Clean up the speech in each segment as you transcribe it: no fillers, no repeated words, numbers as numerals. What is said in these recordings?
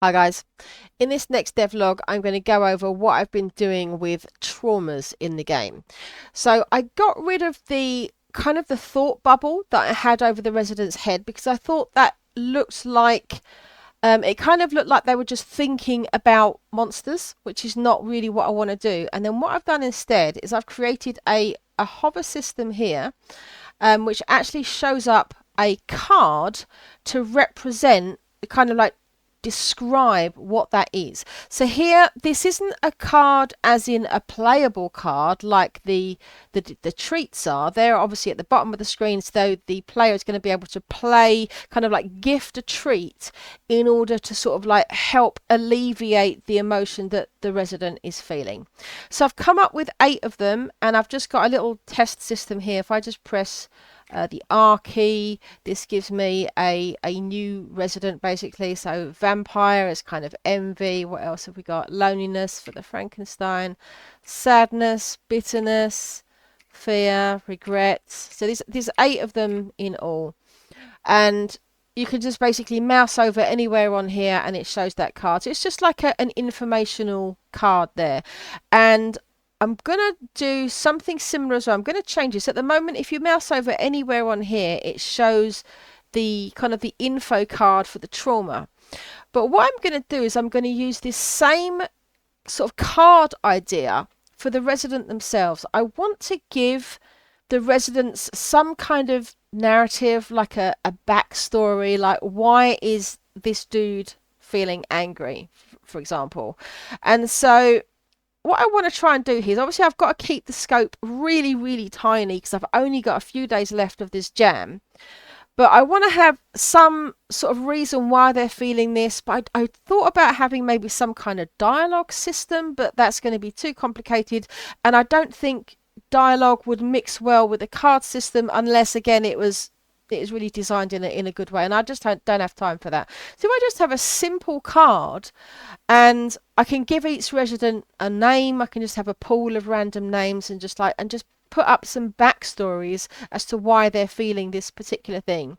Hi guys. In this next devlog, I'm going to go over what I've been doing with traumas in the game. So I got rid of the kind of the thought bubble that I had over the resident's head because I thought that looked like it kind of looked like they were just thinking about monsters, which is not really what I want to do. And then what I've done instead is I've created a hover system here, which actually shows up a card to represent kind of like describe what that is. So here, this isn't a card as in a playable card like the treats are. They're obviously at the bottom of the screen, so the player is going to be able to play, kind of like gift a treat in order to sort of like help alleviate the emotion that the resident is feeling. So I've come up with 8 of them, and I've just got a little test system here. If I just press the R key, this gives me a new resident basically. So vampire is kind of envy. What else have we got? Loneliness for the Frankenstein, sadness, bitterness, fear, regrets. So there's 8 of them in all, and you can just basically mouse over anywhere on here and it shows that card. So it's just like an informational card there. And I'm going to do something similar as well. I'm going to change this. At the moment, if you mouse over anywhere on here, it shows the kind of the info card for the trauma. But what I'm going to do is I'm going to use this same sort of card idea for the resident themselves. I want to give the residents some kind of narrative, like a backstory, like why is this dude feeling angry, for example. And so what I want to try and do here is, obviously I've got to keep the scope really, really tiny because I've only got a few days left of this jam. But I want to have some sort of reason why they're feeling this. But I thought about having maybe some kind of dialogue system, but that's going to be too complicated. And I don't think dialogue would mix well with the card system unless, again, it is really designed in a good way. And I just don't have time for that. So if I just have a simple card, and I can give each resident a name. I can just have a pool of random names and just put up some backstories as to why they're feeling this particular thing.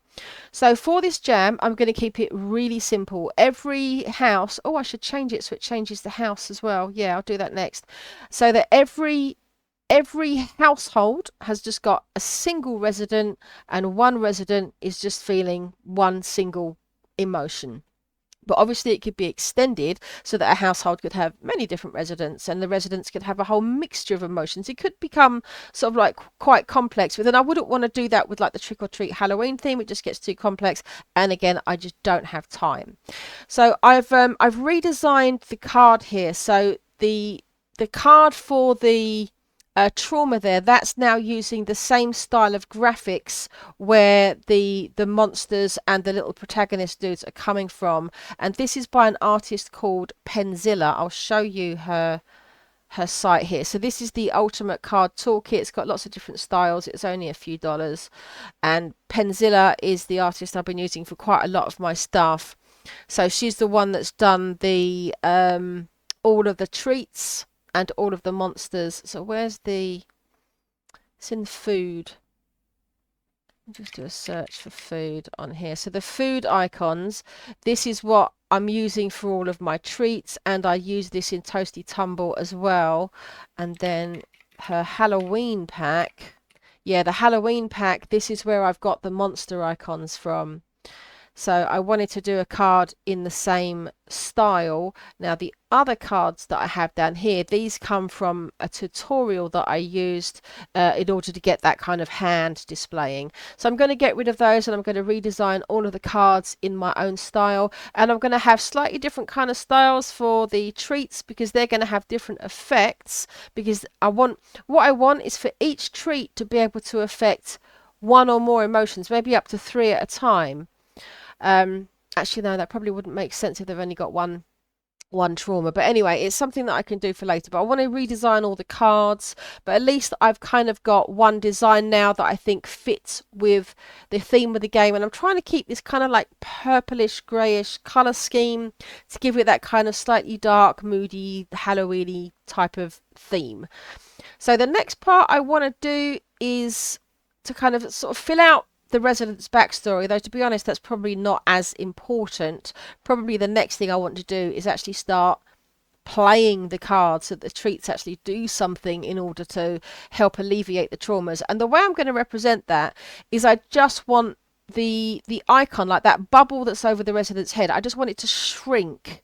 So for this jam, I'm going to keep it really simple. Every house, oh, I should change it so it changes the house as well. Yeah, I'll do that next. So that every household has just got a single resident, and one resident is just feeling one single emotion. But obviously it could be extended so that a household could have many different residents, and the residents could have a whole mixture of emotions. It could become sort of like quite complex. But then I wouldn't want to do that with like the trick or treat Halloween theme. It just gets too complex. And again, I just don't have time. So I've redesigned the card here. So the card for the trauma there, that's now using the same style of graphics where the monsters and the little protagonist dudes are coming from. And this is by an artist called Penzilla. I'll show you her site here. So this is the Ultimate Card Toolkit. It's got lots of different styles. It's only a few dollars, and Penzilla is the artist I've been using for quite a lot of my stuff. So she's the one that's done the all of the treats and all of the monsters. So where's it's in food. I'll just do a search for food on here. So the food icons, this is what I'm using for all of my treats, and I use this in Toasty Tumble as well. And then her Halloween pack. Yeah, the Halloween pack, this is where I've got the monster icons from. So I wanted to do a card in the same style. Now the other cards that I have down here, these come from a tutorial that I used in order to get that kind of hand displaying. So I'm going to get rid of those, and I'm going to redesign all of the cards in my own style. And I'm going to have slightly different kind of styles for the treats because they're going to have different effects. Because what I want is for each treat to be able to affect one or more emotions, maybe up to 3 at a time. Actually, no, that probably wouldn't make sense if they've only got one trauma. But anyway, it's something that I can do for later. But I want to redesign all the cards. But at least I've kind of got one design now that I think fits with the theme of the game. And I'm trying to keep this kind of like purplish, greyish colour scheme to give it that kind of slightly dark, moody, Halloween-y type of theme. So the next part I want to do is to kind of sort of fill out the resident's backstory, though to be honest that's probably not as important. Probably the next thing I want to do is actually start playing the cards so that the treats actually do something in order to help alleviate the traumas. And the way I'm going to represent that is I just want the icon, like that bubble that's over the resident's head, I just want it to shrink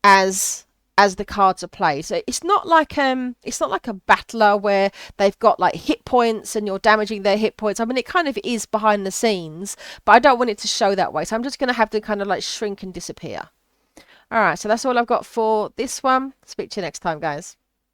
as the cards are played. So it's not like a battler where they've got like hit points and you're damaging their hit points. I mean, it kind of is behind the scenes, but I don't want it to show that way. So I'm just going to have them kind of like shrink and disappear. All right, so that's all I've got for this one. Speak to you next time, guys.